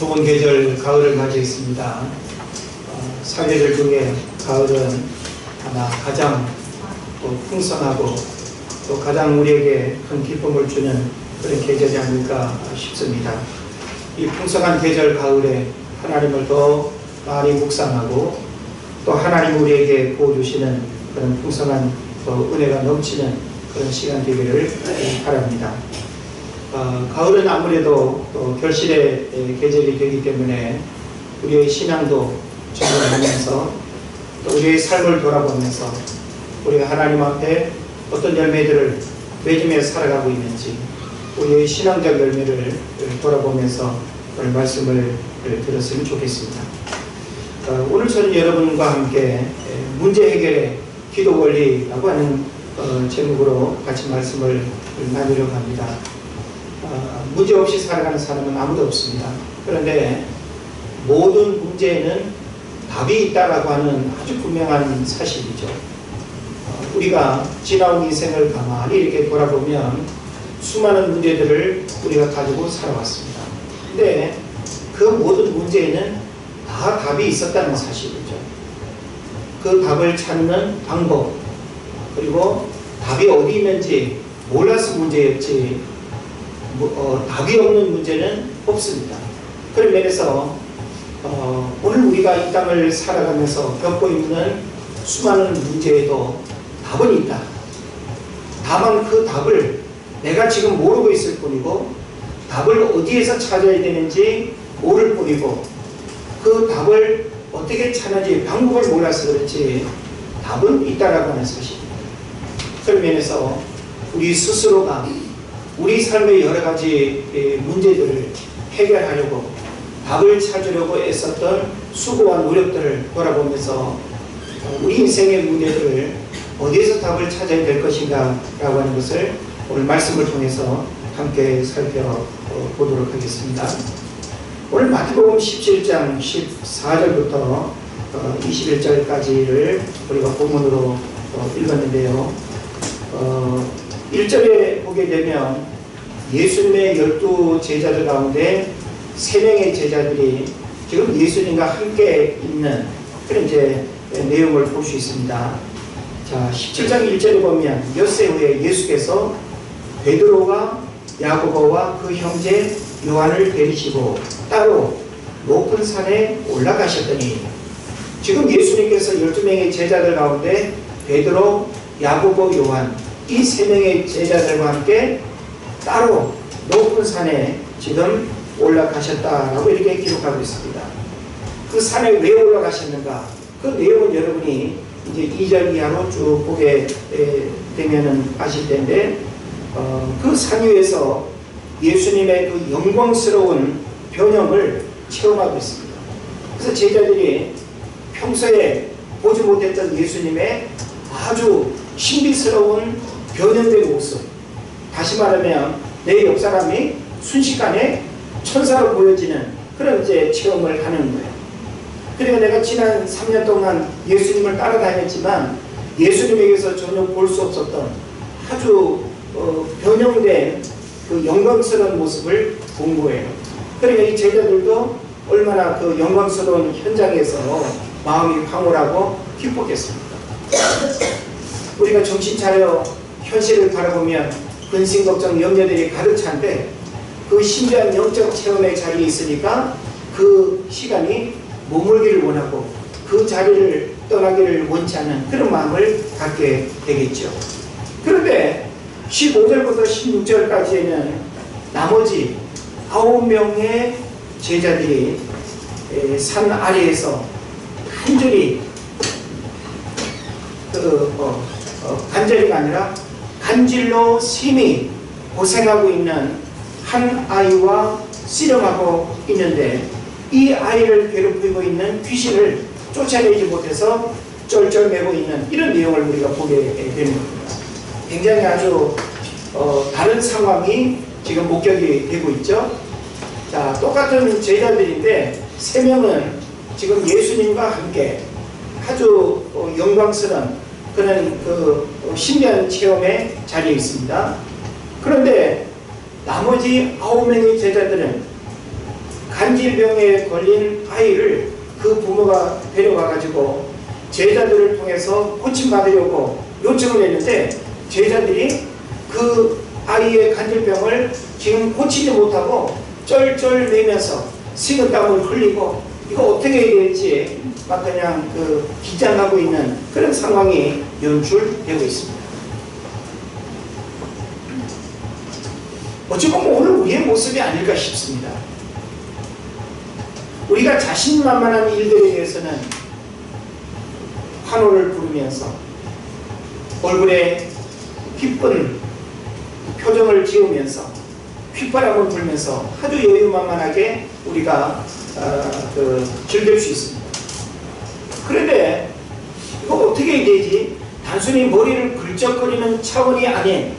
좋은 계절 가을을 맞이했습니다. 사계절 중에 가을은 아마 가장 또 풍성하고 또 가장 우리에게 큰 기쁨을 주는 그런 계절이 아닐까 싶습니다. 이 풍성한 계절 가을에 하나님을 더 많이 묵상하고 또 하나님 우리에게 부어주시는 그런 풍성한 또 은혜가 넘치는 그런 시간 되기를 바랍니다. 가을은 아무래도 또 결실의 계절이 되기 때문에 우리의 신앙도 점검하면서 또 우리의 삶을 돌아보면서 우리가 하나님 앞에 어떤 열매들을 맺으며 살아가고 있는지 우리의 신앙적 열매를 돌아보면서 오늘 말씀을 들었으면 좋겠습니다. 오늘 저는 여러분과 함께 문제 해결의 기도 원리라고 하는 제목으로 같이 말씀을 나누려고 합니다. 문제 없이 살아가는 사람은 아무도 없습니다. 그런데 모든 문제에는 답이 있다라고 하는 아주 분명한 사실이죠. 우리가 지나온 인생을 가만히 이렇게 돌아보면 수많은 문제들을 우리가 가지고 살아왔습니다. 근데 그 모든 문제에는 다 답이 있었다는 사실이죠. 그 답을 찾는 방법, 그리고 답이 어디 있는지 몰라서 문제였지 답이 없는 문제는 없습니다. 그런 면에서 오늘 우리가 이 땅을 살아가면서 겪고 있는 수많은 문제에도 답은 있다. 다만 그 답을 내가 지금 모르고 있을 뿐이고 답을 어디에서 찾아야 되는지 모를 뿐이고 그 답을 어떻게 찾는지 방법을 몰라서 그렇지 답은 있다라고 하는 사실입니다. 그런 면에서 우리 스스로가 우리 삶의 여러 가지 문제들을 해결하려고 답을 찾으려고 애썼던 수고와 노력들을 돌아보면서 우리 인생의 문제들을 어디에서 답을 찾아야 될 것인가 라고 하는 것을 오늘 말씀을 통해서 함께 살펴보도록 하겠습니다. 오늘 마태복음 17장 14절부터 21절까지를 우리가 본문으로 읽었는데요. 1절에 보게 되면 예수님의 12제자들 가운데 3명의 제자들이 지금 예수님과 함께 있는 그런 이제 내용을 볼 수 있습니다. 자, 17장 1절에 보면 엿새 후에 예수께서 베드로와 야고보와 그 형제 요한을 데리시고 따로 높은 산에 올라가셨더니 지금 예수님께서 12명의 제자들 가운데 베드로, 야고보, 요한 이 3명의 제자들과 함께 따로 높은 산에 지금 올라가셨다라고 이렇게 기록하고 있습니다. 그 산에 왜 올라가셨는가? 그 내용은 여러분이 이제 2절 이하로 쭉 보게 되면은 아실 텐데 그 산 위에서 예수님의 그 영광스러운 변형을 체험하고 있습니다. 그래서 제자들이 평소에 보지 못했던 예수님의 아주 신비스러운 변형된 모습, 다시 말하면 내 옆사람이 순식간에 천사로 보여지는 그런 이제 체험을 하는 거예요. 그리고 내가 지난 3년 동안 예수님을 따라다녔지만 예수님에게서 전혀 볼 수 없었던 아주 변형된 그 영광스러운 모습을 본 거예요. 그러니까 이 제자들도 얼마나 그 영광스러운 현장에서 마음이 황홀하고 기뻤겠습니까? 우리가 정신 차려 현실을 바라보면 근심, 걱정, 염려들이 가득 찬데 그 신비한 영적 체험의 자리에 있으니까 그 시간이 머물기를 원하고 그 자리를 떠나기를 원치 않는 그런 마음을 갖게 되겠죠. 그런데 15절부터 16절까지에는 나머지 9명의 제자들이 산 아래에서 간절히 간절히가 아니라 간질로 심히 고생하고 있는 한 아이와 씨름하고 있는데 이 아이를 괴롭히고 있는 귀신을 쫓아내지 못해서 쩔쩔매고 있는 이런 내용을 우리가 보게 되는 겁니다. 굉장히 아주 다른 상황이 지금 목격이 되고 있죠. 자, 똑같은 제자들인데 3명은 지금 예수님과 함께 아주 영광스러운 그런 그 신비한 체험의 자리에 있습니다. 그런데 나머지 9명의 제자들은 간질병에 걸린 아이를 그 부모가 데려와 가지고 제자들을 통해서 고침받으려고 요청을 했는데, 제자들이 그 아이의 간질병을 지금 고치지 못하고 쩔쩔매면서 식은땀을 흘리고 이거 어떻게 해야 될지 막 그냥 긴장하고 있는 그런 상황이 연출되고 있습니다. 어찌 보면 오늘 우리의 모습이 아닐까 싶습니다. 우리가 자신만만한 일들에 대해서는 환호를 부르면서 얼굴에 기쁜 표정을 지으면서 휘파람을 불면서 아주 여유만만하게 우리가 즐길 수 있습니다. 그런데 이거 어떻게 해야 되지? 단순히 머리를 긁적거리는 차원이 아닌,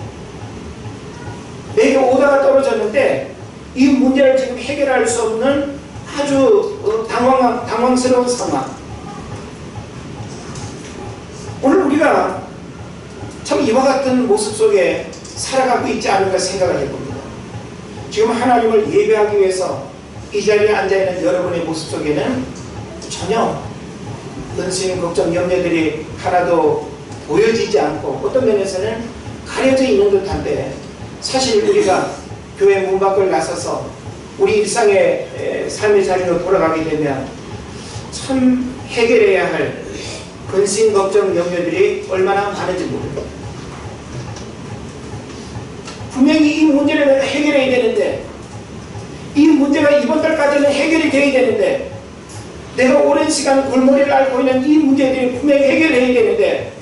내게 오다가 떨어졌는데 이 문제를 지금 해결할 수 없는 아주 당황스러운 상황. 오늘 우리가 참 이와 같은 모습 속에 살아가고 있지 않을까 생각을 해봅니다. 지금 하나님을 예배하기 위해서 이 자리에 앉아있는 여러분의 모습 속에는 전혀 근심, 걱정, 염려들이 하나도 보여지지 않고 어떤 면에서는 가려져 있는 듯한데, 사실 우리가 교회 문 밖을 나서서 우리 일상의 삶의 자리로 돌아가게 되면 참 해결해야 할 근심, 걱정, 염려들이 얼마나 많은지 모릅니다. 분명히 이 문제를 내가 해결해야 되는데, 이 문제가 이번 달까지는 해결이 돼야 되는데, 내가 오랜 시간 골머리를 앓고 있는 이 문제들이 분명히 해결해야 되는데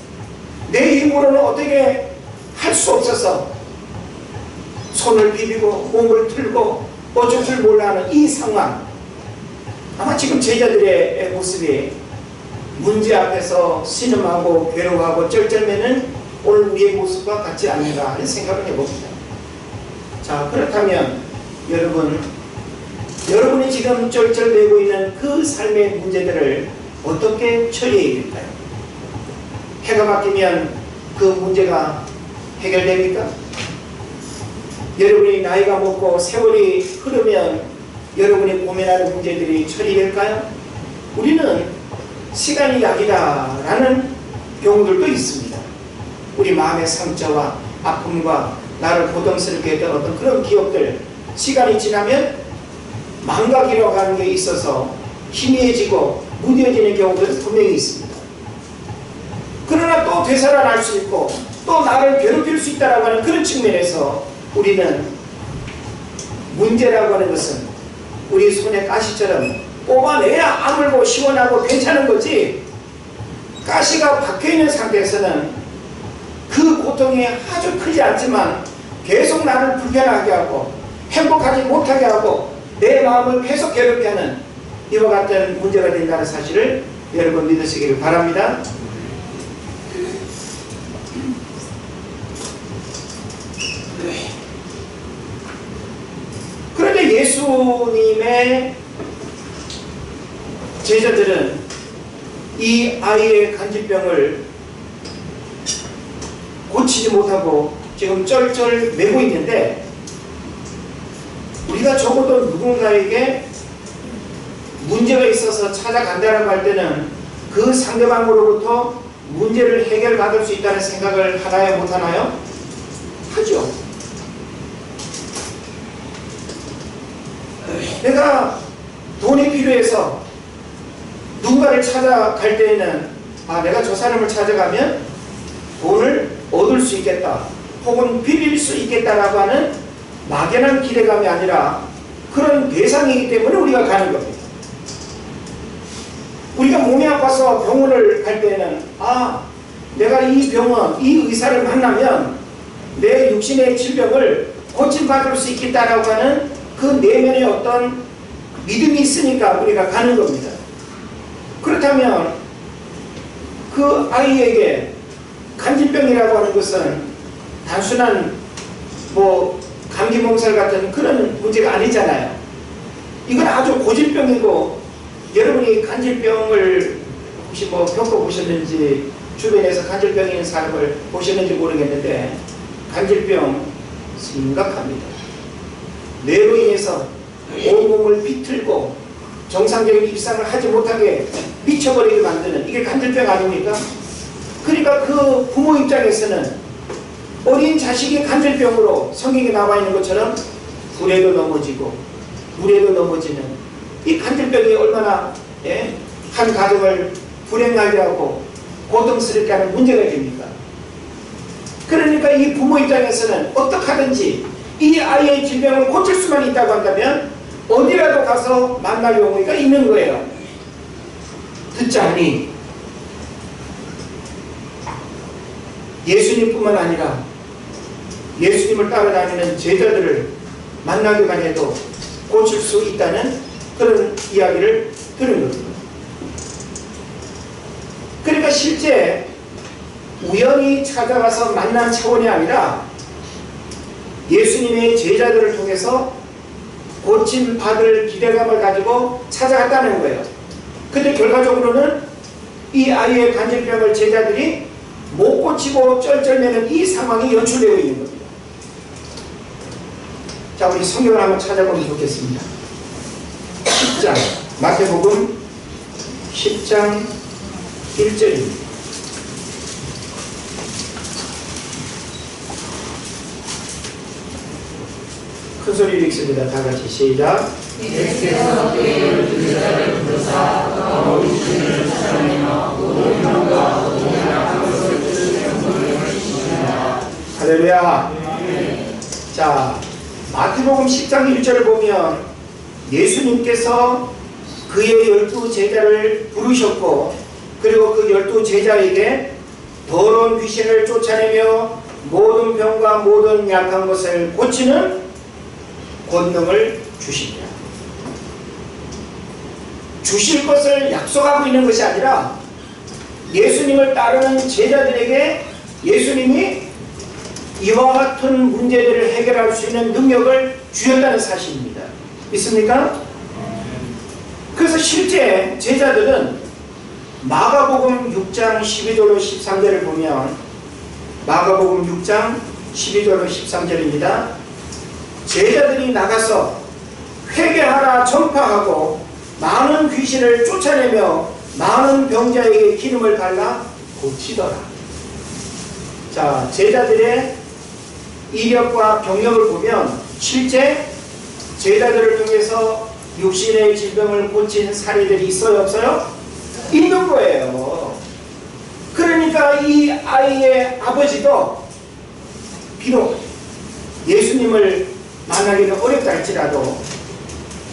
내 힘으로는 어떻게 할 수 없어서 손을 비비고 몸을 틀고 어쩔 줄 몰라 하는 이 상황, 아마 지금 제자들의 모습이 문제 앞에서 신음하고 괴로워하고 쩔쩔매는 오늘 우리의 모습과 같지 않는가 하는 생각을 해봅니다. 자, 그렇다면 여러분이 지금 쩔쩔매고 있는 그 삶의 문제들을 어떻게 처리해야 될까요? 해가 바뀌면 그 문제가 해결됩니까? 여러분이 나이가 먹고 세월이 흐르면 여러분이 고민하는 문제들이 처리될까요? 우리는 시간이 약이다 라는 경우들도 있습니다. 우리 마음의 상처와 아픔과 나를 고통스럽게 했던 어떤 그런 기억들, 시간이 지나면 망각이라고 하는 게 있어서 희미해지고 무뎌지는 경우들은 분명히 있습니다. 그러나 또 되살아날 수 있고 또 나를 괴롭힐 수 있다고 하는 그런 측면에서 우리는 문제라고 하는 것은 우리 손의 가시처럼 뽑아내야 아물고 시원하고 괜찮은 거지, 가시가 박혀있는 상태에서는 그 고통이 아주 크지 않지만 계속 나를 불편하게 하고 행복하지 못하게 하고 내 마음을 계속 괴롭게 하는 이와 같은 문제가 된다는 사실을 여러분 믿으시기를 바랍니다. 그런데 예수님의 제자들은 이 아이의 간질병을 고치지 못하고 지금 쩔쩔 매고 있는데, 우리가 적어도 누군가에게 문제가 있어서 찾아간다라고 할 때는 그 상대방으로부터 문제를 해결받을 수 있다는 생각을 하나요, 못하나요? 하죠. 내가 돈이 필요해서 누군가를 찾아갈 때에는 내가 저 사람을 찾아가면 돈을 얻을 수 있겠다 혹은 빌릴 수 있겠다라고 하는 막연한 기대감이 아니라 그런 대상이기 때문에 우리가 가는 겁니다. 우리가 몸이 아파서 병원을 갈 때는 내가 이 병원, 이 의사를 만나면 내 육신의 질병을 고침받을 수 있겠다라고 하는 그 내면의 어떤 믿음이 있으니까 우리가 가는 겁니다. 그렇다면 그 아이에게 간질병이라고 하는 것은 단순한 감기 몸살 같은 그런 문제가 아니잖아요. 이건 아주 고질병이고, 여러분이 간질병을 혹시 겪어보셨는지, 주변에서 간질병이 있는 사람을 보셨는지 모르겠는데 간질병 심각합니다. 뇌로 인해서 온몸을 비틀고 정상적인 일상을 하지 못하게 미쳐버리게 만드는, 이게 간질병 아닙니까? 그러니까 그 부모 입장에서는 어린 자식이 간질병으로 성경에 나와 있는 것처럼 불에도 넘어지고 물에도 넘어지는 이 간질병이 얼마나 한 가정을 불행하게 하고 고통스럽게 하는 문제가 됩니까? 그러니까 이 부모 입장에서는 어떻게 하든지 이 아이의 질병을 고칠 수만 있다고 한다면 어디라도 가서 만날 용의가 있는 거예요. 듣자니 예수님뿐만 아니라 예수님을 따라다니는 제자들을 만나기만 해도 고칠 수 있다는 그런 이야기를 들은 겁니다. 그러니까 실제 우연히 찾아가서 만난 차원이 아니라 예수님의 제자들을 통해서 고침 받을 기대감을 가지고 찾아갔다는 거예요. 근데 결과적으로는 이 아이의 간질병을 제자들이 못 고치고 쩔쩔매는 이 상황이 연출되어 있는 겁니다. 자, 우리 성경을 한번 찾아보면 좋겠습니다. 10장, 마태복음 10장 1절입니다. 큰 소리로 읽습니다. 다 같이 시작. 예수께서 그의 제자를 부르사 너무 주님을 찾아내며 모든 병과 모든 약한 것을 고치시는 분을 시키시니라. 할렐루야. 자, 마태복음 10장 1절을 보면 예수님께서 그의 12 제자를 부르셨고, 그리고 그 12 제자에게 더러운 귀신을 쫓아내며 모든 병과 모든 약한 것을 고치는 권능을 주십니다. 주실 것을 약속하고 있는 것이 아니라 예수님을 따르는 제자들에게 예수님이 이와 같은 문제들을 해결할 수 있는 능력을 주셨다는 사실입니다. 있습니까? 그래서 실제 제자들은 마가복음 6장 12절로 13절을 보면, 마가복음 6장 12절로 13절입니다. 제자들이 나가서 회개하라 전파하고 많은 귀신을 쫓아내며 많은 병자에게 기름을 발라 고치더라. 자, 제자들의 이력과 경력을 보면 실제 제자들을 통해서 육신의 질병을 고친 사례들이 있어요, 없어요? 있는 거예요. 그러니까 이 아이의 아버지도 비록 예수님을 만나기는 어렵다 할지라도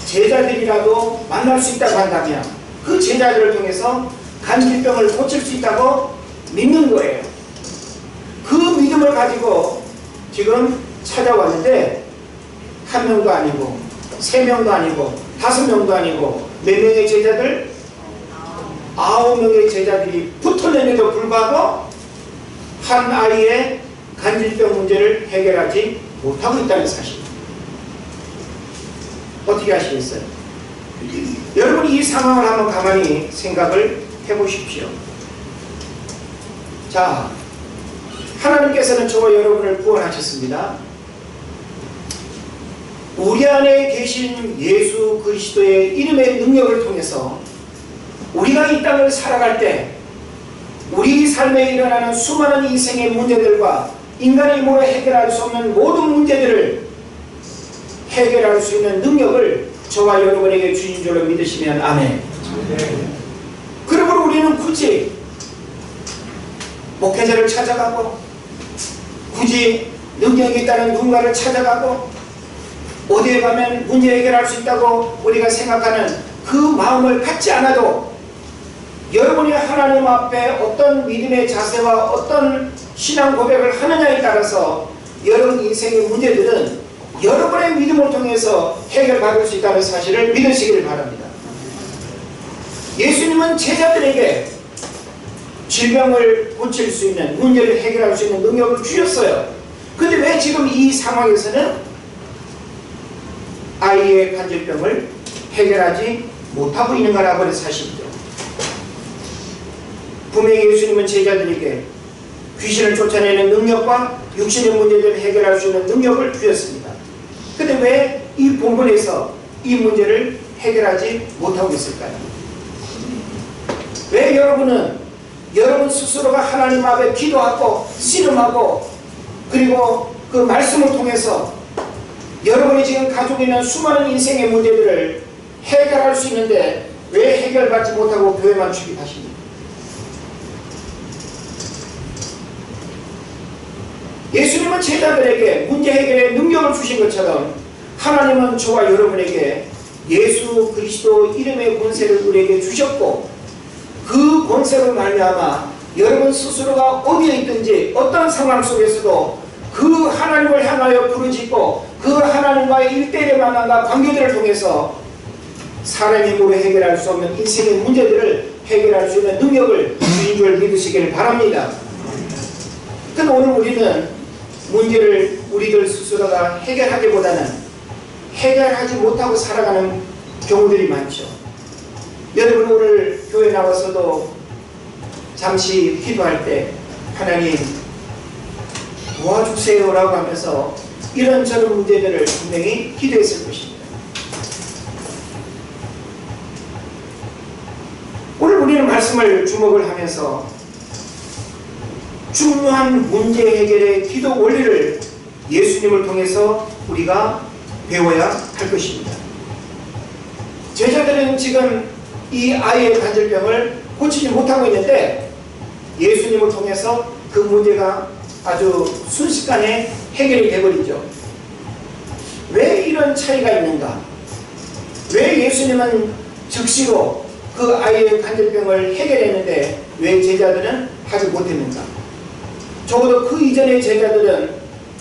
제자들이라도 만날 수 있다고 한다면 그 제자들을 통해서 간질병을 고칠 수 있다고 믿는 거예요. 그 믿음을 가지고 지금 찾아왔는데 한 명도 아니고 세 명도 아니고 5명도 아니고 몇 명의 제자들? 9명의 제자들이 붙어내는데도 불구하고 한 아이의 간질병 문제를 해결하지 못하고 있다는 사실. 어떻게 하시겠어요? 여러분이 이 상황을 한번 가만히 생각을 해보십시오. 자, 하나님께서는 저와 여러분을 구원하셨습니다. 우리 안에 계신 예수 그리스도의 이름의 능력을 통해서 우리가 이 땅을 살아갈 때 우리 삶에 일어나는 수많은 인생의 문제들과 인간의 힘으로 해결할 수 없는 모든 문제들을 해결할 수 있는 능력을 저와 여러분에게 주신 줄로 믿으시면 아멘. 그러므로 우리는 굳이 목회자를 찾아가고 굳이 능력이 있다는 누군가를 찾아가고 어디에 가면 문제 해결할 수 있다고 우리가 생각하는 그 마음을 갖지 않아도 여러분이 하나님 앞에 어떤 믿음의 자세와 어떤 신앙 고백을 하느냐에 따라서 여러분 인생의 문제들은 여러분의 믿음을 통해서 해결받을 수 있다는 사실을 믿으시기를 바랍니다. 예수님은 제자들에게 질병을 고칠 수 있는, 문제를 해결할 수 있는 능력을 주셨어요. 근데 왜 지금 이 상황에서는 아이의 간질병을 해결하지 못하고 있는가라고 하는 사실이죠. 분명히 예수님은 제자들에게 귀신을 쫓아내는 능력과 육신의 문제들을 해결할 수 있는 능력을 주셨습니다. 근데 왜 이 본문에서 이 문제를 해결하지 못하고 있을까요? 왜 여러분은 여러분 스스로가 하나님 앞에 기도하고 씨름하고 그리고 그 말씀을 통해서 여러분이 지금 가지고 있는 수많은 인생의 문제들을 해결할 수 있는데 왜 해결받지 못하고 교회만 출입하십니까? 예수님은 제자들에게 문제 해결에 능력을 주신 것처럼 하나님은 저와 여러분에게 예수 그리스도 이름의 권세를 우리에게 주셨고 그 권세로 말미암아 여러분 스스로가 어디에 있든지 어떤 상황 속에서도 그 하나님을 향하여 부르짖고 그 하나님과의 일대일의 만남과 관계들을 통해서 사람의 힘으로 해결할 수 없는 인생의 문제들을 해결할 수 있는 능력을 주인 줄 믿으시길 바랍니다. 그런데 오늘 우리는 문제를 우리들 스스로가 해결하기보다는 해결하지 못하고 살아가는 경우들이 많죠. 여러분 오늘 교회 나와서도 잠시 기도할 때 하나님 도와주세요 라고 하면서 이런저런 문제들을 분명히 기도했을 것입니다. 오늘 우리는 말씀을 주목을 하면서 중요한 문제 해결의 기도 원리를 예수님을 통해서 우리가 배워야 할 것입니다. 제자들은 지금 이 아이의 관절병을 고치지 못하고 있는데 예수님을 통해서 그 문제가 아주 순식간에 해결이 되어버리죠. 왜 이런 차이가 있는가? 왜 예수님은 즉시로 그 아이의 관절병을 해결했는데 왜 제자들은 하지 못했는가? 적어도 그 이전의 제자들은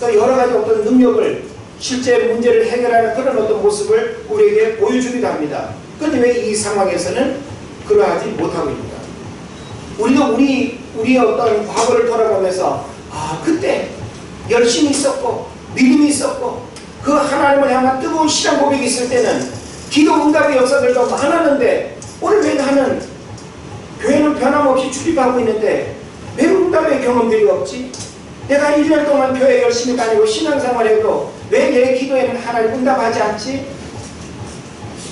또 여러 가지 어떤 능력을 실제 문제를 해결하는 그런 어떤 모습을 우리에게 보여주기도 합니다. 그런데 왜 이 상황에서는 그러하지 못하고 있는가? 우리도 우리의 어떤 과거를 돌아보면서 그때 열심히 있었고 믿음이 있었고 그 하나님을 향한 뜨거운 신앙 고백이 있을 때는 기도 응답의 역사들도 많았는데 오늘 왜 나는 교회는 변함없이 출입하고 있는데 왜 응답의 경험들이 없지? 내가 1년 동안 교회 열심히 다니고 신앙생활해도 왜 내 기도에는 하나님 응답하지 않지?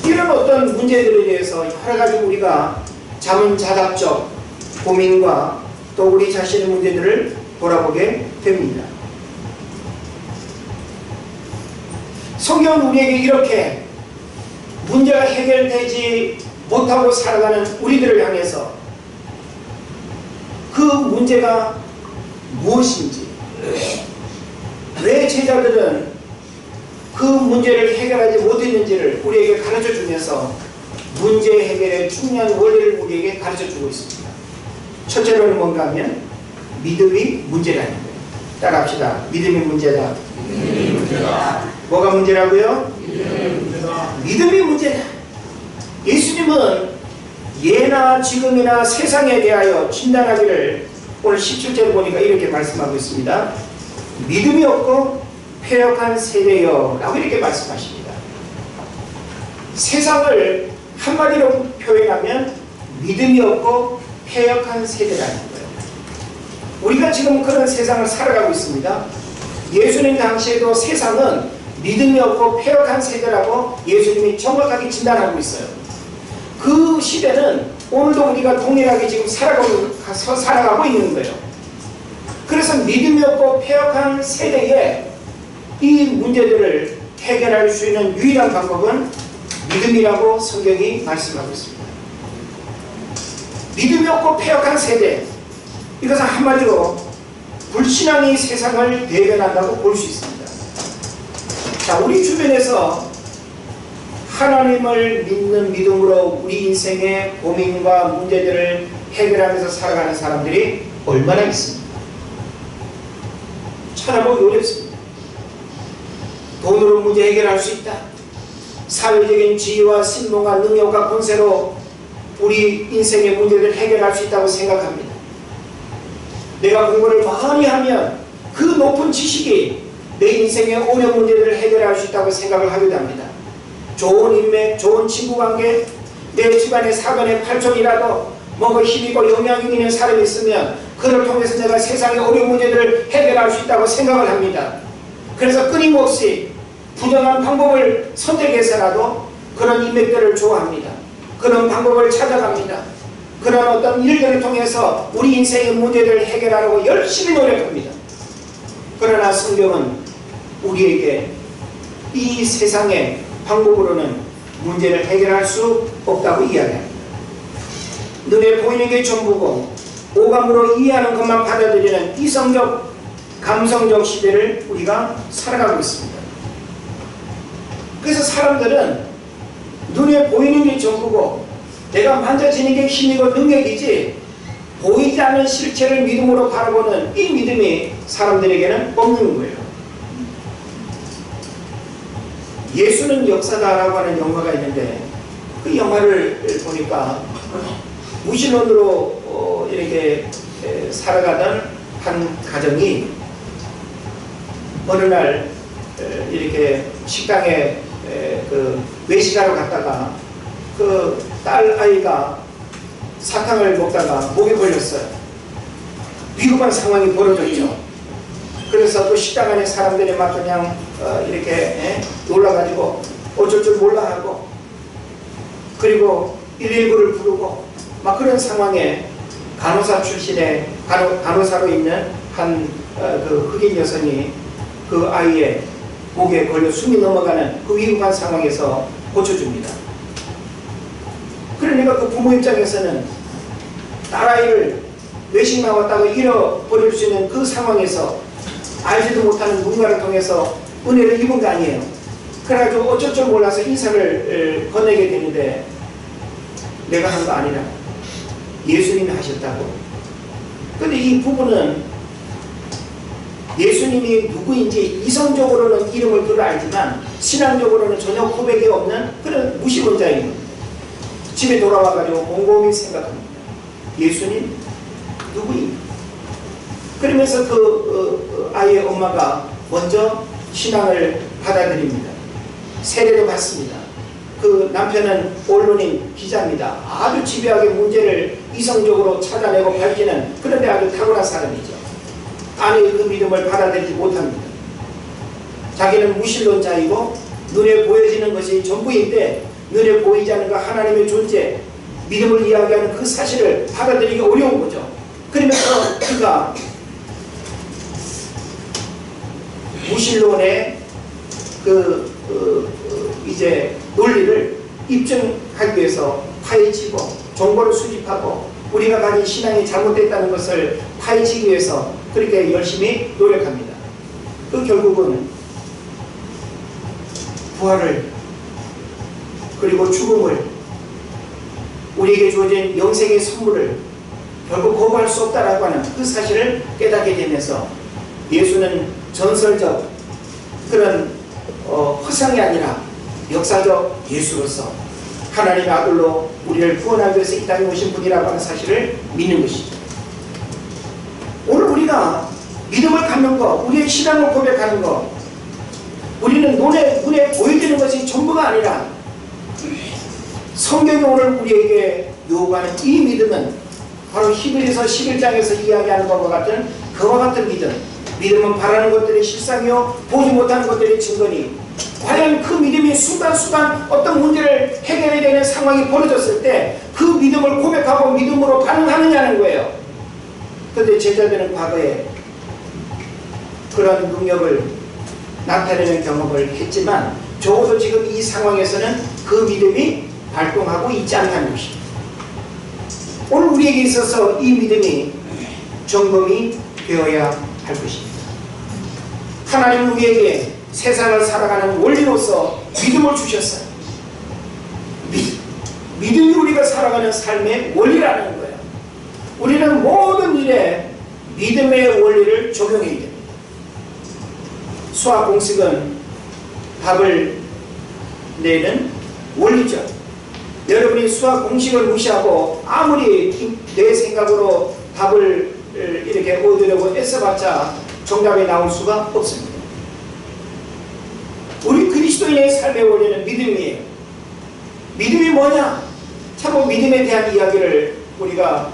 이런 어떤 문제들에 대해서 여러 가지 우리가 자문자답적 고민과 또 우리 자신의 문제들을 돌아보게 됩니다. 성경은 우리에게 이렇게 문제가 해결되지 못하고 살아가는 우리들을 향해서 그 문제가 무엇인지, 왜 제자들은 그 문제를 해결하지 못했는지를 우리에게 가르쳐 주면서 문제 해결의 중요한 원리를 우리에게 가르쳐 주고 있습니다. 첫째로는 뭔가 하면 믿음이 문제라는 거예요. 따라합시다. 믿음이 문제다. 믿음이 문제다. 뭐가 문제라고요? 믿음이 문제다. 믿음이 문제다. 예수님은 예나 지금이나 세상에 대하여 진단하기를 오늘 17절을 보니까 이렇게 말씀하고 있습니다. 믿음이 없고 패역한 세대여 라고 이렇게 말씀하십니다. 세상을 한마디로 표현하면 믿음이 없고 패역한 세대라는 거예요. 우리가 지금 그런 세상을 살아가고 있습니다. 예수님 당시에도 세상은 믿음이 없고 패역한 세대라고 예수님이 정확하게 진단하고 있어요. 그 시대는 오늘도 우리가 동일하게 지금 살아가고 있는 거예요. 그래서 믿음이 없고 패역한 세대에 이 문제들을 해결할 수 있는 유일한 방법은 믿음이라고 성경이 말씀하고 있습니다. 믿음이 없고 패역한 세대, 이것은 한마디로 불신앙이 세상을 대변한다고 볼 수 있습니다. 자, 우리 주변에서 하나님을 믿는 믿음으로 우리 인생의 고민과 문제들을 해결하면서 살아가는 사람들이 얼마나 있습니까? 찾아보기 어렵습니다. 돈으로 문제 해결할 수 있다. 사회적인 지위와 신분과 능력과 권세로 우리 인생의 문제를 해결할 수 있다고 생각합니다. 내가 공부를 많이 하면 그 높은 지식이 내 인생의 어려운 문제들을 해결할 수 있다고 생각을 하기도 합니다. 좋은 인맥, 좋은 친구관계, 내 집안의 사변의 팔촌이라도 뭔가 힘있고 영향력 있는 사람이 있으면 그를 통해서 내가 세상의 어려운 문제들을 해결할 수 있다고 생각을 합니다. 그래서 끊임없이 부정한 방법을 선택해서라도 그런 인맥들을 좋아합니다. 그런 방법을 찾아갑니다. 그런 어떤 일들을 통해서 우리 인생의 문제를 해결하려고 열심히 노력합니다. 그러나 성경은 우리에게 이 세상의 방법으로는 문제를 해결할 수 없다고 이야기합니다. 눈에 보이는 게 전부고 오감으로 이해하는 것만 받아들이는 이성적, 감성적 시대를 우리가 살아가고 있습니다. 그래서 사람들은 눈에 보이는 게 전부고 내가 만져지는 게 힘이고 능력이지 보이지 않는 실체를 믿음으로 바라보는 이 믿음이 사람들에게는 없는 거예요. 예수는 역사다라고 하는 영화가 있는데 그 영화를 보니까 무신론으로 이렇게 살아가던 한 가정이 어느 날 이렇게 식당에 그 외식하러 갔다가 그 딸 아이가 사탕을 먹다가 목에 걸렸어요. 위급한 상황이 벌어졌죠. 그래서 그 식당 안에 사람들이 막 그냥 이렇게 놀라가지고 어쩔 줄 몰라 하고 그리고 119를 부르고 막 그런 상황에 간호사 출신의 간호사로 있는 한 그 흑인 여성이 그 아이의 목에 걸려 숨이 넘어가는 그 위급한 상황에서 고쳐줍니다. 그러니까 그 부모 입장에서는 딸아이를 외식 나왔다가 잃어버릴 수 있는 그 상황에서 알지도 못하는 누군가를 통해서 은혜를 입은 거 아니에요. 그래가지고 어쩔 줄 몰라서 인사를 건네게 되는데 내가 한 거 아니라 예수님이 하셨다고. 근데 이 부부는 예수님이 누구인지 이성적으로는 이름을 들어 알지만 신앙적으로는 전혀 고백이 없는 그런 무신론자입니다. 집에 돌아와가지고 곰곰이 생각합니다. 예수님 누구입니까? 그러면서 그 아이의 엄마가 먼저 신앙을 받아들입니다. 세례도 받습니다. 그 남편은 언론인 기자입니다. 아주 집요하게 문제를 이성적으로 찾아내고 밝히는 그런데 아주 탁월한 사람이죠. 아내의 그 믿음을 받아들이지 못합니다. 자기는 무신론자이고 눈에 보여지는 것이 전부인데 눈에 보이지 않는 그 하나님의 존재, 믿음을 이야기하는 그 사실을 받아들이기 어려운 거죠. 그러면서 그가 무신론의 이제 논리를 입증하기 위해서 파헤치고 정보를 수집하고 우리가 가진 신앙이 잘못됐다는 것을 파헤치기 위해서 그렇게 열심히 노력합니다. 그 결국은 부활을 그리고 죽음을 우리에게 주어진 영생의 선물을 결국 거부할 수 없다라고 하는 그 사실을 깨닫게 되면서 예수는 전설적 그런 허상이 아니라 역사적 예수로서 하나님의 아들로 우리를 구원하기 위해서 이 땅에 오신 분이라고 하는 사실을 믿는 것이죠. 오늘 우리가 믿음을 갖는 것, 우리의 신앙을 고백하는 것, 우리는 눈에 보여지는 것이 전부가 아니라 성경이 오늘 우리에게 요구하는 이 믿음은 바로 히브리서 11장에서 이야기하는 것과 같은 그와 같은 믿음은 바라는 것들이 실상이요 보지 못하는 것들이 증거니 과연 그 믿음이 순간순간 어떤 문제를 해결해야 되는 상황이 벌어졌을 때 그 믿음을 고백하고 믿음으로 반응하느냐는 거예요. 그런데 제자들은 과거에 그런 능력을 나타내는 경험을 했지만 적어도 지금 이 상황에서는 그 믿음이 발동하고 있지 않다는 것입니다. 오늘 우리에게 있어서 이 믿음이 점검이 되어야 할 것입니다. 하나님은 우리에게 세상을 살아가는 원리로서 믿음을 주셨어요. 믿음이 우리가 살아가는 삶의 원리라는 거예요. 우리는 모든 일에 믿음의 원리를 적용해야 됩니다. 수학 공식은 답을 내는 원리죠. 여러분이 수학 공식을 무시하고 아무리 내 생각으로 답을 이렇게 얻으려고 애써봤자 정답이 나올 수가 없습니다. 우리 그리스도인의 삶의 원리는 믿음이에요. 믿음이 뭐냐? 참 믿음에 대한 이야기를 우리가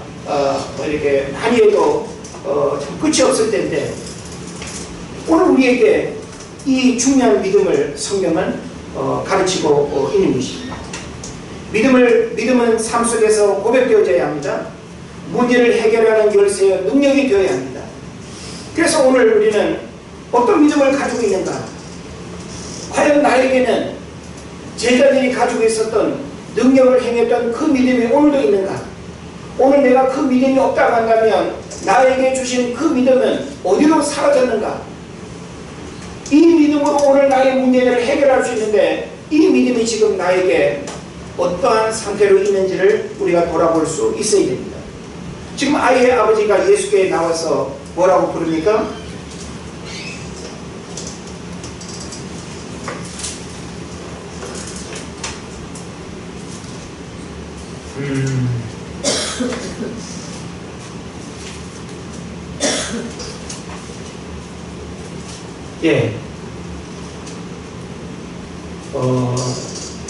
이렇게 많이 해도 참 끝이 없을 텐데 오늘 우리에게 이 중요한 믿음을 성경은 가르치고 있는 것입니다. 믿음은 삶 속에서 고백되어져야 합니다. 문제를 해결하는 열쇠의 능력이 되어야 합니다. 그래서 오늘 우리는 어떤 믿음을 가지고 있는가? 과연 나에게는 제자들이 가지고 있었던 능력을 행했던 그 믿음이 오늘도 있는가? 오늘 내가 그 믿음이 없다고 한다면 나에게 주신 그 믿음은 어디로 사라졌는가? 이 믿음으로 오늘 나의 문제를 해결할 수 있는데 이 믿음이 지금 나에게 어떠한 상태로 있는지를 우리가 돌아볼 수 있어야 됩니다. 지금 아이의 아버지가 예수께 나와서 뭐라고 부릅니까? 예.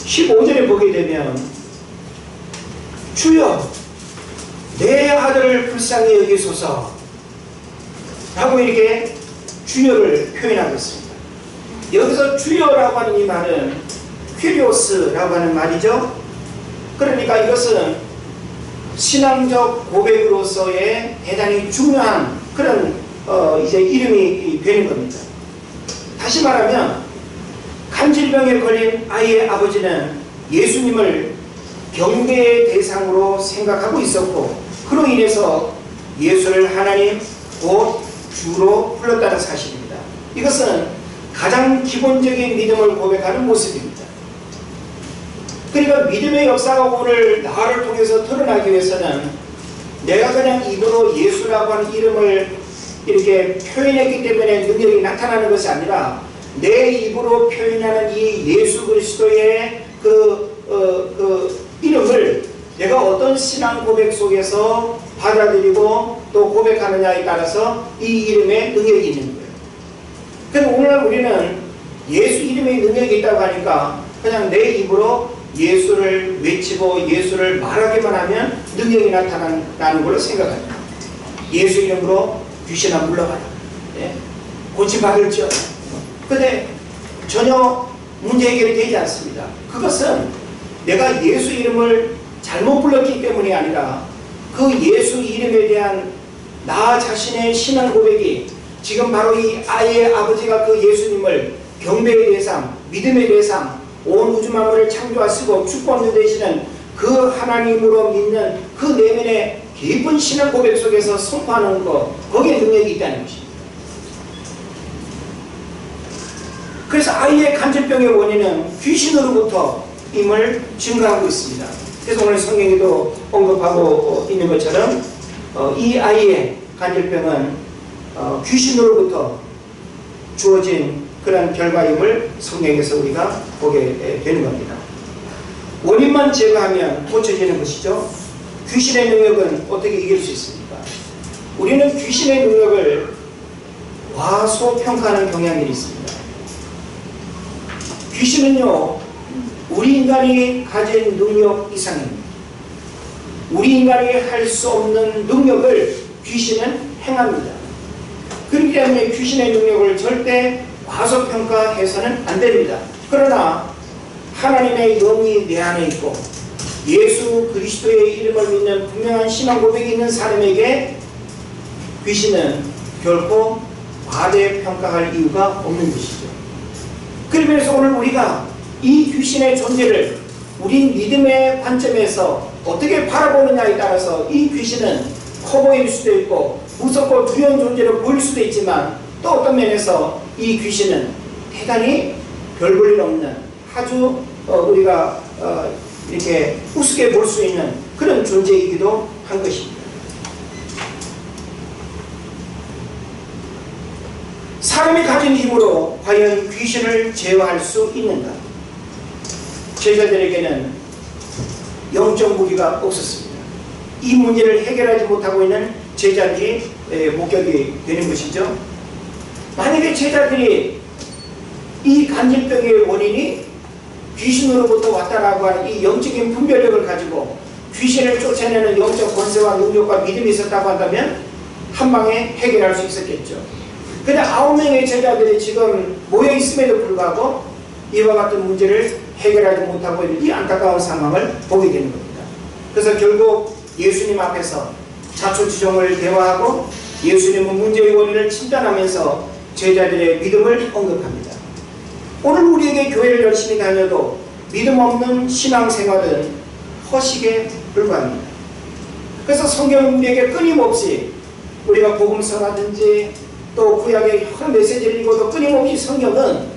15절에 보게 되면 주여 내 아들을 불쌍히 여기소서 라고 이렇게 주여를 표현하고 있습니다. 여기서 주여라고 하는 이 말은 퀴리오스라고 하는 말이죠. 그러니까 이것은 신앙적 고백으로서의 대단히 중요한 그런 이제 이름이 되는 겁니다. 다시 말하면 간질병에 걸린 아이의 아버지는 예수님을 경배의 대상으로 생각하고 있었고 그로 인해서 예수를 하나님 곧 주로 불렀다는 사실입니다. 이것은 가장 기본적인 믿음을 고백하는 모습입니다. 그러니까 믿음의 역사가 오늘 나를 통해서 드러나기 위해서는 내가 그냥 입으로 예수라고 하는 이름을 이렇게 표현했기 때문에 능력이 나타나는 것이 아니라 내 입으로 표현하는 이 예수 그리스도의 그 이름을 내가 어떤 신앙 고백 속에서 받아들이고 또 고백하느냐에 따라서 이 이름에 능력이 있는 거예요. 그래서 오늘날 우리는 예수 이름에 능력이 있다고 하니까 그냥 내 입으로 예수를 외치고 예수를 말하기만 하면 능력이 나타나는 걸로 생각합니다. 예수 이름으로 귀신아 물러가라. 예? 고침받을지어다. 그런데 전혀 문제 해결이 되지 않습니다. 그것은 내가 예수 이름을 잘못 불렀기 때문이 아니라 그 예수 이름에 대한 나 자신의 신앙 고백이 지금 바로 이 아이의 아버지가 그 예수님을 경배의 대상, 믿음의 대상, 온 우주 만물을 창조하시고 축복하는 되시는 그 하나님으로 믿는 그 내면의 깊은 신앙 고백 속에서 선포하는 것, 거기에 능력이 있다는 것입니다. 그래서 아이의 간질병의 원인은 귀신으로부터 임을 증가하고 있습니다. 그래서 오늘 성경에도 언급하고 있는 것처럼 이 아이의 간질병은 귀신으로부터 주어진 그런 결과임을 성경에서 우리가 보게 되는 겁니다. 원인만 제거하면 고쳐지는 것이죠. 귀신의 능력은 어떻게 이길 수 있습니까? 우리는 귀신의 능력을 과소평가하는 경향이 있습니다. 귀신은요, 우리 인간이 가진 능력 이상입니다. 우리 인간이 할 수 없는 능력을 귀신은 행합니다. 그렇기 때문에 귀신의 능력을 절대 과소평가해서는 안 됩니다. 그러나 하나님의 영이 내 안에 있고 예수 그리스도의 이름을 믿는 분명한 신앙 고백이 있는 사람에게 귀신은 결코 과대평가할 이유가 없는 것이죠. 그러면서 오늘 우리가 이 귀신의 존재를 우리 믿음의 관점에서 어떻게 바라보느냐에 따라서 이 귀신은 커 보일 수도 있고 무섭고 두려운 존재로 보일 수도 있지만 또 어떤 면에서 이 귀신은 대단히 별 볼 일 없는 아주 우리가 이렇게 우습게 볼 수 있는 그런 존재이기도 한 것입니다. 사람이 가진 힘으로 과연 귀신을 제어할 수 있는가? 제자들에게는 영적 무기가 없었습니다. 이 문제를 해결하지 못하고 있는 제자들이 목격이 되는 것이죠. 만약에 제자들이 이 간질병의 원인이 귀신으로부터 왔다라고 하는 이 영적인 분별력을 가지고 귀신을 쫓아내는 영적 권세와 능력과 믿음이 있었다고 한다면 한 방에 해결할 수 있었겠죠. 근데 9명의 제자들이 지금 모여 있음에도 불구하고 이와 같은 문제를 해결하지 못하고 있는 이 안타까운 상황을 보게 되는 겁니다. 그래서 결국 예수님 앞에서 자초지종을 대화하고 예수님은 문제의 원인을 진단하면서 제자들의 믿음을 언급합니다. 오늘 우리에게 교회를 열심히 다녀도 믿음 없는 신앙생활은 허식에 불과합니다. 그래서 성경은 우리에게 끊임없이 우리가 복음서라든지 또 구약의 여러 메시지를 읽어도 끊임없이 성경은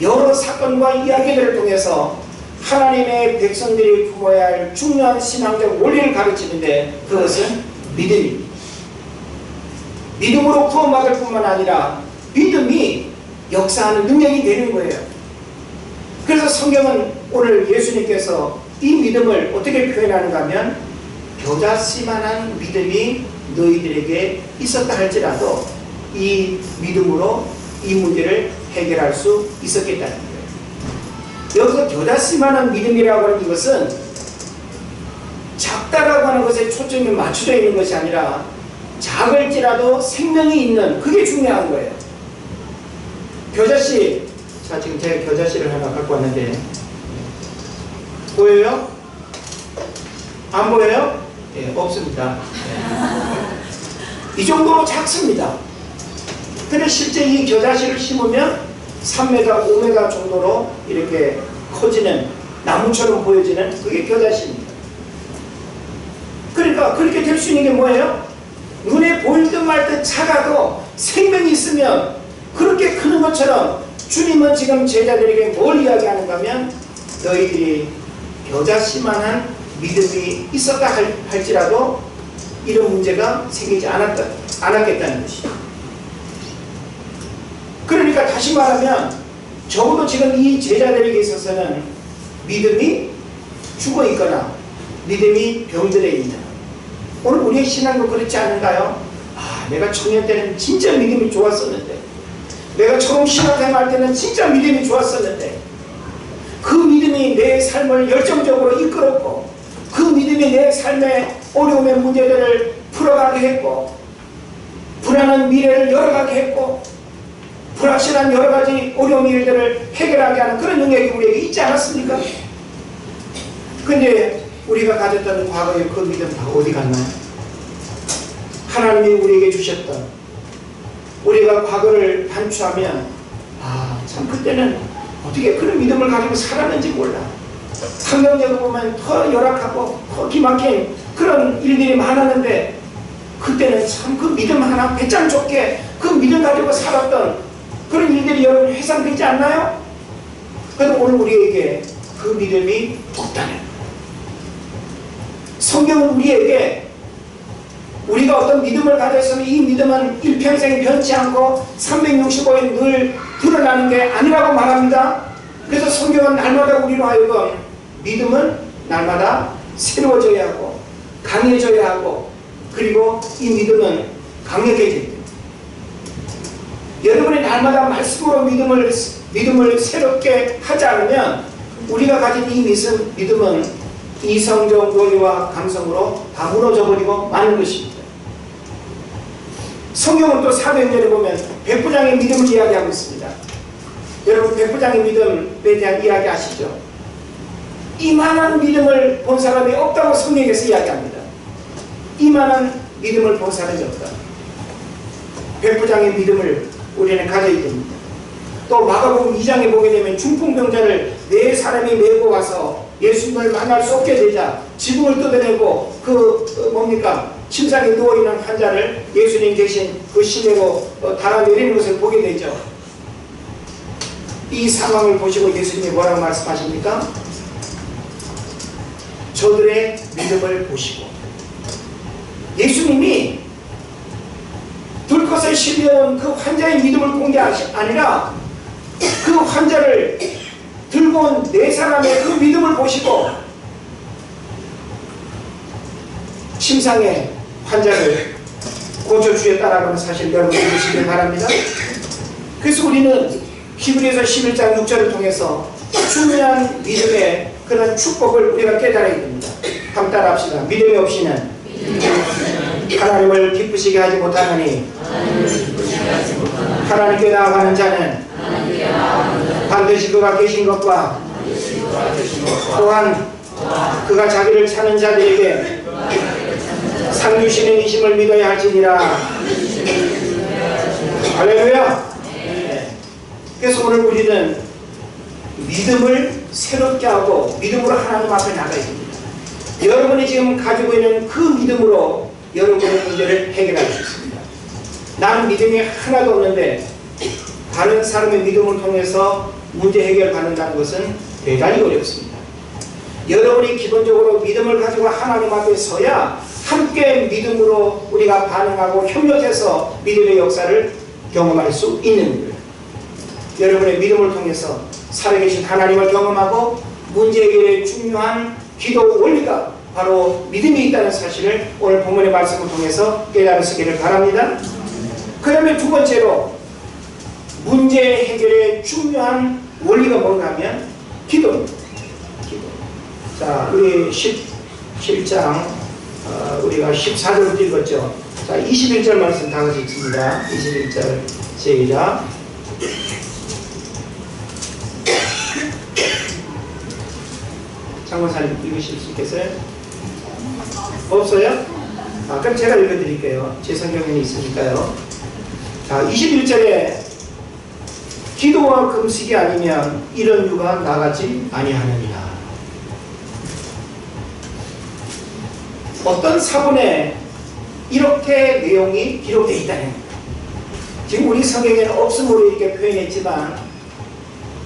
여러 사건과 이야기들을 통해서 하나님의 백성들이 품어야 할 중요한 신앙적 원리를 가르치는데 그것은 믿음입니다. 믿음으로 구원받을 뿐만 아니라 믿음이 역사하는 능력이 되는 거예요. 그래서 성경은 오늘 예수님께서 이 믿음을 어떻게 표현하는가 하면 겨자씨만한 믿음이 너희들에게 있었다 할지라도 이 믿음으로 이 문제를 해결할 수 있었겠다는 거예요. 여기서 겨자씨만한 믿음이라고 하는 이것은 작다라고 하는 것에 초점이 맞춰져 있는 것이 아니라 작을지라도 생명이 있는 그게 중요한 거예요. 겨자씨, 자 지금 제가 겨자씨를 하나 갖고 왔는데 보여요? 안 보여요? 예, 없습니다. 이 정도로 작습니다. 근데 실제 이 겨자씨를 심으면 3m, 5m 정도로 이렇게 커지는 나무처럼 보여지는 그게 겨자씨입니다. 그러니까 그렇게 될 수 있는 게 뭐예요? 눈에 보일 듯 말 듯 작아도 생명이 있으면 그렇게 크는 것처럼 주님은 지금 제자들에게 뭘 이야기하는가 하면 너희들이 겨자씨만한 믿음이 있었다 할지라도 이런 문제가 생기지 않았겠다는 것이죠. 그러니까 다시 말하면 적어도 지금 이 제자들에게 있어서는 믿음이 죽어 있거나 믿음이 병들어 있는, 오늘 우리의 신앙도 그렇지 않은가요? 아, 내가 청년 때는 진짜 믿음이 좋았었는데, 내가 처음 신앙생활 때는 진짜 믿음이 좋았었는데, 그 믿음이 내 삶을 열정적으로 이끌었고 그 믿음이 내 삶의 어려움의 문제들을 풀어가게 했고 불안한 미래를 열어가게 했고 불확실한 여러 가지 어려운 일들을 해결하게 하는 그런 능력이 우리에게 있지 않았습니까? 근데 우리가 가졌던 과거의 그 믿음 다 어디 갔나요? 하나님이 우리에게 주셨던, 우리가 과거를 반추하면 참 그때는 어떻게 그런 믿음을 가지고 살았는지 몰라. 환경적으로 보면 더 열악하고 더 기막힌 그런 일들이 많았는데 그때는 참 그 믿음 하나 배짱 좁게 그 믿음 가지고 살았던 그런 일들이 여러분 회상되지 않나요? 그래서 오늘 우리에게 그 믿음이 없다는, 성경은 우리에게 우리가 어떤 믿음을 가졌으면 이 믿음은 일평생 변치 않고 365일 늘 드러나는 게 아니라고 말합니다. 그래서 성경은 날마다 우리로 하여금 믿음은 날마다 새로워져야 하고 강해져야 하고 그리고 이 믿음은 강력해져야 됩니다. 여러분이 날마다 말씀으로 믿음을 새롭게 하지 않으면 우리가 가진 이 믿음은 이성적 논리와 감성으로 다 무너져 버리고 마는 것입니다. 성경은 또 사도행전에 보면 백부장의 믿음을 이야기하고 있습니다. 여러분 백부장의 믿음에 대한 이야기 아시죠? 이만한 믿음을 본 사람이 없다고 성경에서 이야기합니다. 이만한 믿음을 본 사람이 없다. 백부장의 믿음을 우리는 가져야 됩니다. 또 마가복음 2장에 보게 되면 중풍병자를 4사람이 메고 와서 예수님을 만날 수 없게 되자 지붕을 뜯어내고 침상에 누워있는 환자를 예수님 계신 그 시내로 달아내리는 것을 보게 되죠. 이 상황을 보시고 예수님이 뭐라고 말씀하십니까? 저들의 믿음을 보시고, 예수님이 들것을 실려온 그 환자의 믿음을 본 게 아니라 그 환자를 들고 온 4사람의 그 믿음을 보시고 침상에 환자를 고쳐주셨다라는 건 사실 여러분 믿으시길 바랍니다. 그래서 우리는 히브리서 11장 6절을 통해서 중요한 믿음의 그런 축복을 우리가 깨달아야 됩니다. 한번 따라 합시다. 믿음이 없이는 하나님을 기쁘시게 하지 못하느니 하나님께 나아가는 자는 반드시 그가 계신 것과 또한 그가 자기를 찾는 자들에게 상 주시는 이심을 믿어야 할지니라. 할렐루야. 그래서 오늘 우리는 믿음을 새롭게 하고 믿음으로 하나님 앞에 나가야 됩니다. 여러분이 지금 가지고 있는 그 믿음으로 여러분의 문제를 해결할 수 있습니다. 나는 믿음이 하나도 없는데 다른 사람의 믿음을 통해서 문제 해결 받는다는 것은 대단히 어렵습니다. 여러분이 기본적으로 믿음을 가지고 하나님 앞에 서야 함께 믿음으로 우리가 반응하고 협력해서 믿음의 역사를 경험할 수 있는 거예요. 여러분의 믿음을 통해서 살아계신 하나님을 경험하고 문제 해결에 중요한 기도 원리가 바로 믿음이 있다는 사실을 오늘 본문의 말씀을 통해서 깨달으시기를 바랍니다. 그러면 두 번째로 문제 해결에 중요한 원리가 뭔가 하면 기도입니다. 기도. 자, 우리 17장 우리가 14절 읽었죠. 자, 21절 말씀 다 같이 읽습니다. 21절 시작. 장관사님 읽으실 수 있겠어요? 없어요? 그럼 제가 읽어드릴게요. 제 성경에는 있으니까요. 자, 21절에 기도와 금식이 아니면 이런 유가 나가지 아니하느니라. 어떤 사본에 이렇게 내용이 기록되어 있다는 겁니다. 지금 우리 성경에는 없음으로 이렇게 표현했지만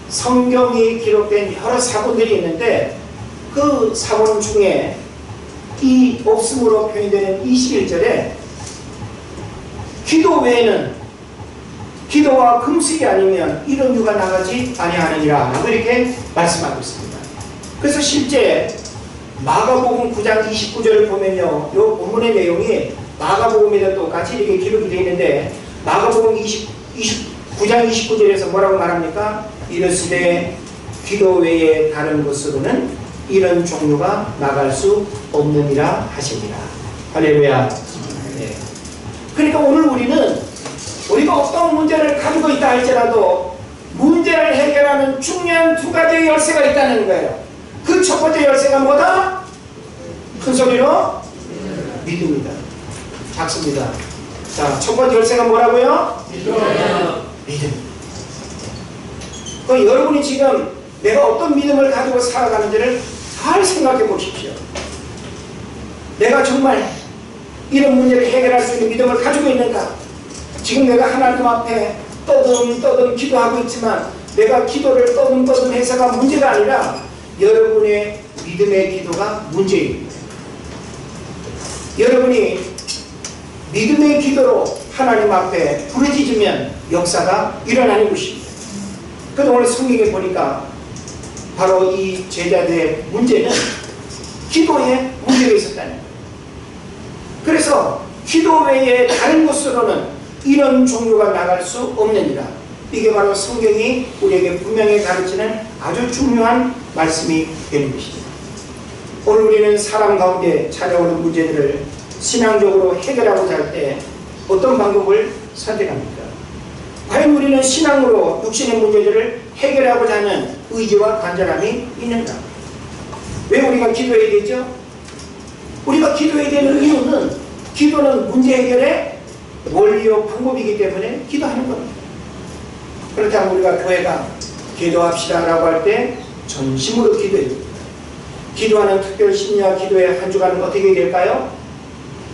성경이 기록된 여러 사본들이 있는데 그 사본 중에 이 없음으로 표현되는 21절에 기도 외에는 기도와 금식이 아니면 이런 유가 나가지 아니하느니라 라고 이렇게 말씀하고 있습니다. 그래서 실제 마가복음 9장 29절을 보면요, 이 본문의 내용이 마가복음에도 똑같이 이렇게 기록이 되어 있는데 마가복음 9장 29절에서 뭐라고 말합니까? 이르시되 기도 외에 다른 곳으로는 이런 종류가 나갈 수 없느니라 하시니라. 할렐루야. 네. 그러니까 오늘 우리가 어떤 문제를 가지고 있다 할지라도 문제를 해결하는 중요한 두 가지의 열쇠가 있다는 거예요. 그 첫 번째 열쇠가 뭐다? 큰 소리로 믿음이다. 작습니다. 자, 첫 번째 열쇠가 뭐라고요? 믿음. 그 여러분이 지금 내가 어떤 믿음을 가지고 살아가는지를 잘 생각해 보십시오. 내가 정말 이런 문제를 해결할 수 있는 믿음을 가지고 있는가? 지금 내가 하나님 앞에 떠듬떠듬 기도하고 있지만 내가 기도를 떠듬떠듬 해서가 문제가 아니라 여러분의 믿음의 기도가 문제입니다. 여러분이 믿음의 기도로 하나님 앞에 부르짖으면 역사가 일어나는 것입니다. 그래서 오늘 성경에 보니까 바로 이 제자들의 문제는 기도에 문제가 있었다는 거예요. 그래서 기도 외에 다른 곳으로는 이런 종류가 나갈 수 없느니라. 이게 바로 성경이 우리에게 분명히 가르치는 아주 중요한 말씀이 되는 것입니다. 오늘 우리는 사람 가운데 찾아오는 문제들을 신앙적으로 해결하고자 할 때 어떤 방법을 선택합니까? 과연 우리는 신앙으로 육신의 문제들을 해결하고자 하는 의지와 간절함이 있는가? 왜 우리가 기도해야 되죠? 우리가 기도해야 되는 이유는 기도는 문제 해결의 원리요 방법이기 때문에 기도하는 겁니다. 그렇다면 우리가 교회가 기도합시다 라고 할 때 전심으로 기도해야 됩니다. 기도하는 특별 심야 기도의 한 주간은 어떻게 될까요?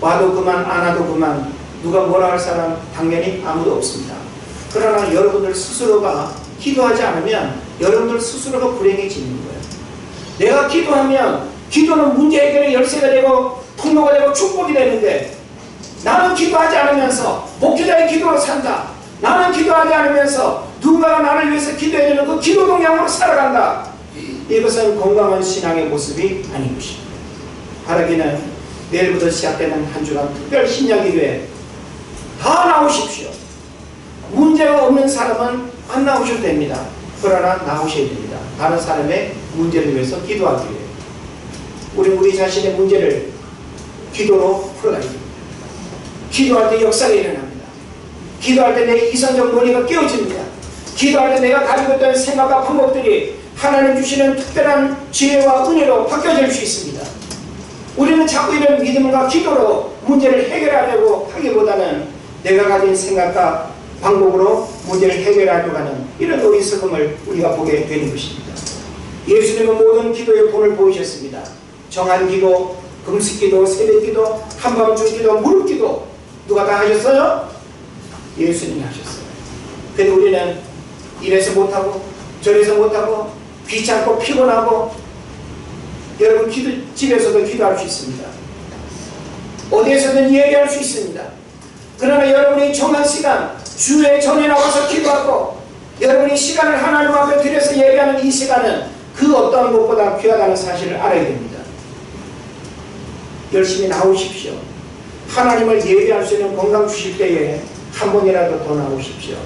와도 그만 안 와도 그만 누가 뭐라 할 사람 당연히 아무도 없습니다. 그러나 여러분들 스스로가 기도하지 않으면 여러분들 스스로가 불행해지는 거예요. 내가 기도하면 기도는 문제 해결의 열쇠가 되고 통로가 되고 축복이 되는데 나는 기도하지 않으면서 목회자의 기도로 산다. 나는 기도하지 않으면서 누군가가 나를 위해서 기도해주는 그 기도 동향으로 살아간다. 이것은 건강한 신앙의 모습이 아닌 것입니다. 바라기는 내일부터 시작되는 한 주간 특별 신약기도에 다 나오십시오. 문제가 없는 사람은 안 나오셔도 됩니다. 그러나 나오셔야 됩니다. 다른 사람의 문제를 위해서 기도하기 위해. 우리 자신의 문제를 기도로 풀어가야 됩니다. 기도할 때 역사가 일어납니다. 기도할 때 내 이성적 논리가 깨어집니다. 기도할 때 내가 가지고 있던 생각과 방법들이 하나님 주시는 특별한 지혜와 은혜로 바뀌어질 수 있습니다. 우리는 자꾸 이런 믿음과 기도로 문제를 해결하려고 하기보다는 내가 가진 생각과 방법으로 문제를 해결하려고 하는 이런 어리석음을 우리가 보게 되는 것입니다. 예수님은 모든 기도의 본을 보이셨습니다. 정한 기도, 금식 기도, 새벽 기도, 한밤중 기도, 무릎 기도 누가 다 하셨어요? 예수님이 하셨어요. 근데 우리는 이래서 못하고 저래서 못하고 귀찮고 피곤하고 여러분 집에서도 기도할 수 있습니다. 어디에서든 예배할 수 있습니다. 그러나 여러분이 정한 시간 주의 전에 나와서 기도하고 여러분이 시간을 하나님 앞에 들여서 예배하는 이 시간은 그 어떠한 것보다 귀하다는 사실을 알아야 됩니다. 열심히 나오십시오. 하나님을 예배할 수 있는 건강 주실 때에 한 번이라도 더 나오십시오.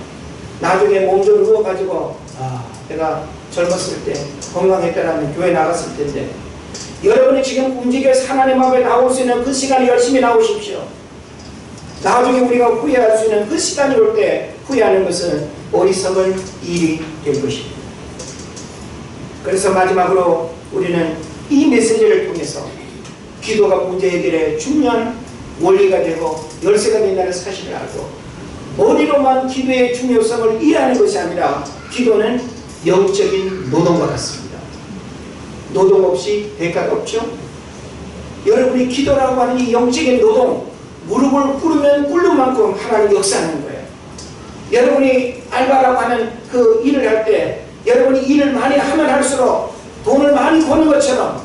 나중에 몸 좀 누워가지고 내가 젊었을 때 건강했다라면 교회 나갔을 텐데 여러분이 지금 움직여서 하나님 앞에 나올 수 있는 그 시간에 열심히 나오십시오. 나중에 우리가 후회할 수 있는 그 시간이 올 때 후회하는 것은 어리석은 일이 될 것입니다. 그래서 마지막으로 우리는 이 메시지를 통해서 기도가 문제 해결의 중요한 원리가 되고 열쇠가 된다는 사실을 알고 머리로만 기도의 중요성을 이해하는 것이 아니라 기도는 영적인 노동과 같습니다. 노동 없이 대가가 없죠. 여러분이 기도라고 하는 이 영적인 노동, 무릎을 꿇으면 꿇는 만큼 하나님 역사하는 거예요. 여러분이 알바라고 하는 그 일을 할 때 여러분이 일을 많이 하면 할수록 돈을 많이 버는 것처럼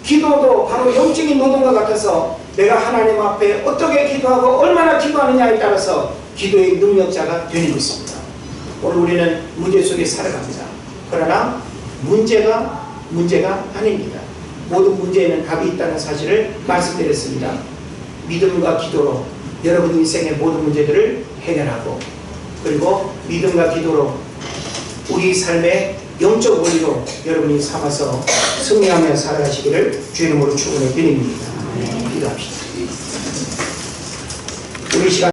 기도도 바로 영적인 노동과 같아서 내가 하나님 앞에 어떻게 기도하고 얼마나 기도하느냐에 따라서 기도의 능력자가 되는 것입니다. 오늘 우리는 문제 속에 살아갑니다. 그러나 문제가 아닙니다. 모든 문제에는 답이 있다는 사실을 말씀드렸습니다. 믿음과 기도로 여러분 인생의 모든 문제들을 해결하고 그리고 믿음과 기도로 우리 삶의 영적 원리로 여러분이 삼아서 승리하며 살아가시기를 주의 이름으로 축원해 드립니다. 기도합시다. 우리 시간